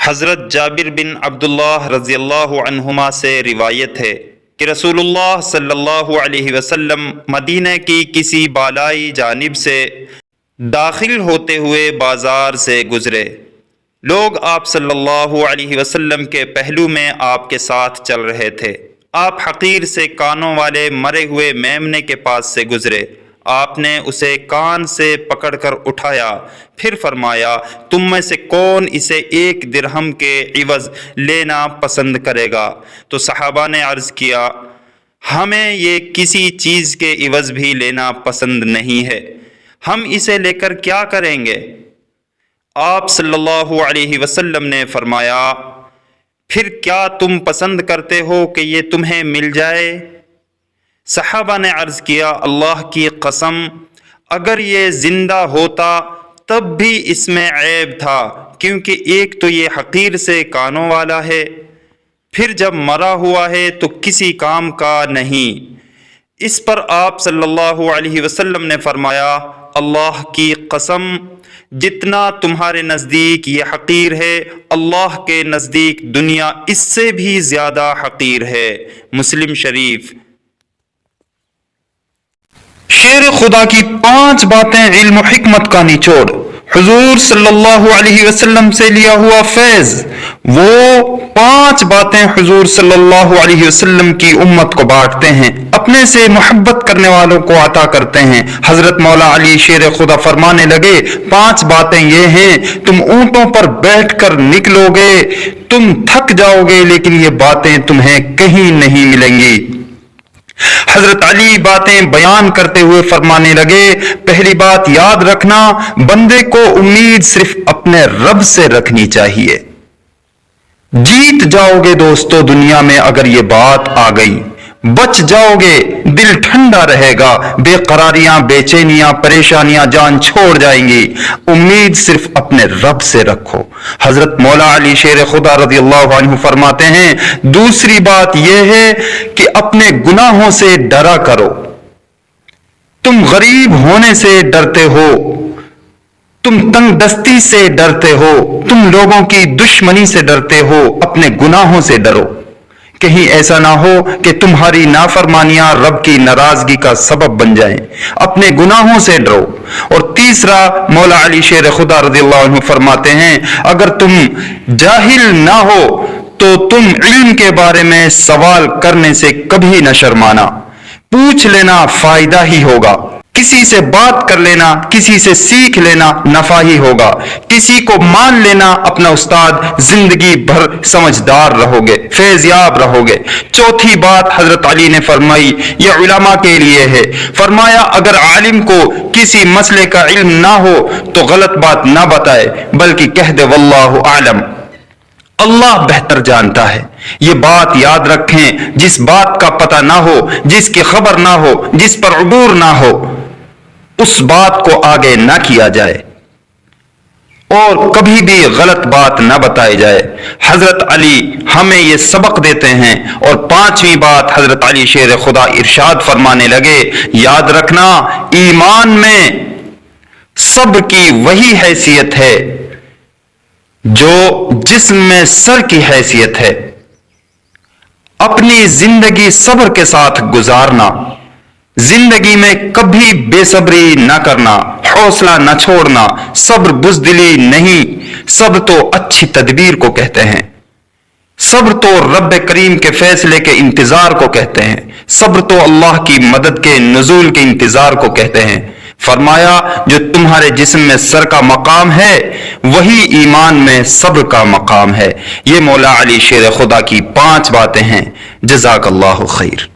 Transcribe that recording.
حضرت جابر بن عبداللہ رضی اللہ عنہما سے روایت ہے کہ رسول اللہ صلی اللہ علیہ وسلم مدینہ کی کسی بالائی جانب سے داخل ہوتے ہوئے بازار سے گزرے۔ لوگ آپ صلی اللہ علیہ وسلم کے پہلو میں آپ کے ساتھ چل رہے تھے۔ آپ حقیر سے کانوں والے مرے ہوئے میمنے کے پاس سے گزرے۔ آپ نے اسے کان سے پکڑ کر اٹھایا، پھر فرمایا، تم میں سے کون اسے 1 درہم کے عوض لینا پسند کرے گا؟ تو صحابہ نے عرض کیا، ہمیں یہ کسی چیز کے عوض بھی لینا پسند نہیں ہے، ہم اسے لے کر کیا کریں گے؟ آپ صلی اللہ علیہ وسلم نے فرمایا، پھر کیا تم پسند کرتے ہو کہ یہ تمہیں مل جائے؟ صحابہ نے عرض کیا، اللہ کی قسم، اگر یہ زندہ ہوتا تب بھی اس میں عیب تھا، کیونکہ ایک تو یہ حقیر سے کانوں والا ہے، پھر جب مرا ہوا ہے تو کسی کام کا نہیں۔ اس پر آپ صلی اللہ علیہ وسلم نے فرمایا، اللہ کی قسم، جتنا تمہارے نزدیک یہ حقیر ہے، اللہ کے نزدیک دنیا اس سے بھی زیادہ حقیر ہے۔ مسلم شریف۔ شیر خدا کی 5 باتیں علم و حکمت کا نچوڑ، حضور صلی اللہ علیہ وسلم سے لیا ہوا فیض۔ وہ 5 باتیں حضور صلی اللہ علیہ وسلم کی امت کو بانٹتے ہیں، اپنے سے محبت کرنے والوں کو عطا کرتے ہیں۔ حضرت مولا علی شیر خدا فرمانے لگے، 5 باتیں یہ ہیں، تم اونٹوں پر بیٹھ کر نکلو گے، تم تھک جاؤ گے، لیکن یہ باتیں تمہیں کہیں نہیں ملیں گی۔ حضرت علی باتیں بیان کرتے ہوئے فرمانے لگے، پہلی بات یاد رکھنا، بندے کو امید صرف اپنے رب سے رکھنی چاہیے۔ جیت جاؤ گے دوستو دنیا میں اگر یہ بات آ گئی، بچ جاؤ گے، دل ٹھنڈا رہے گا، بے قراریاں، بے چینیاں، پریشانیاں جان چھوڑ جائیں گی۔ امید صرف اپنے رب سے رکھو۔ حضرت مولا علی شیر خدا رضی اللہ عنہ فرماتے ہیں، دوسری بات یہ ہے کہ اپنے گناہوں سے ڈرا کرو۔ تم غریب ہونے سے ڈرتے ہو، تم تنگ دستی سے ڈرتے ہو، تم لوگوں کی دشمنی سے ڈرتے ہو، اپنے گناہوں سے ڈرو، کہیں ایسا نہ ہو کہ تمہاری نافرمانیاں رب کی ناراضگی کا سبب بن جائیں۔ اپنے گناہوں سے ڈرو۔ اور تیسرا، مولا علی شیر خدا رضی اللہ عنہ فرماتے ہیں، اگر تم جاہل نہ ہو تو تم علم کے بارے میں سوال کرنے سے کبھی نہ شرمانا، پوچھ لینا فائدہ ہی ہوگا۔ کسی سے بات کر لینا، کسی سے سیکھ لینا نفع ہی ہوگا۔ کسی کو مان لینا اپنا استاد، زندگی بھر سمجھدار رہو گے، فیض یاب رہو گے۔ چوتھی بات حضرت علی نے فرمائی، یہ علماء کے لیے ہے، فرمایا اگر عالم کو کسی مسئلے کا علم نہ ہو تو غلط بات نہ بتائے، بلکہ کہہ دے واللہ اعلم، اللہ بہتر جانتا ہے۔ یہ بات یاد رکھیں، جس بات کا پتہ نہ ہو، جس کی خبر نہ ہو، جس پر عبور نہ ہو، اس بات کو آگے نہ کیا جائے اور کبھی بھی غلط بات نہ بتائی جائے۔ حضرت علی ہمیں یہ سبق دیتے ہیں۔ اور 5ویں بات حضرت علی شیر خدا ارشاد فرمانے لگے، یاد رکھنا، ایمان میں صبر کی وہی حیثیت ہے جو جسم میں سر کی حیثیت ہے۔ اپنی زندگی صبر کے ساتھ گزارنا، زندگی میں کبھی بے صبری نہ کرنا، حوصلہ نہ چھوڑنا، صبر بزدلی نہیں، صبر تو اچھی تدبیر کو کہتے ہیں، صبر تو رب کریم کے فیصلے کے انتظار کو کہتے ہیں، صبر تو اللہ کی مدد کے نزول کے انتظار کو کہتے ہیں۔ فرمایا جو تمہارے جسم میں سر کا مقام ہے وہی ایمان میں صبر کا مقام ہے۔ یہ مولا علی شیر خدا کی 5 باتیں ہیں۔ جزاک اللہ خیر۔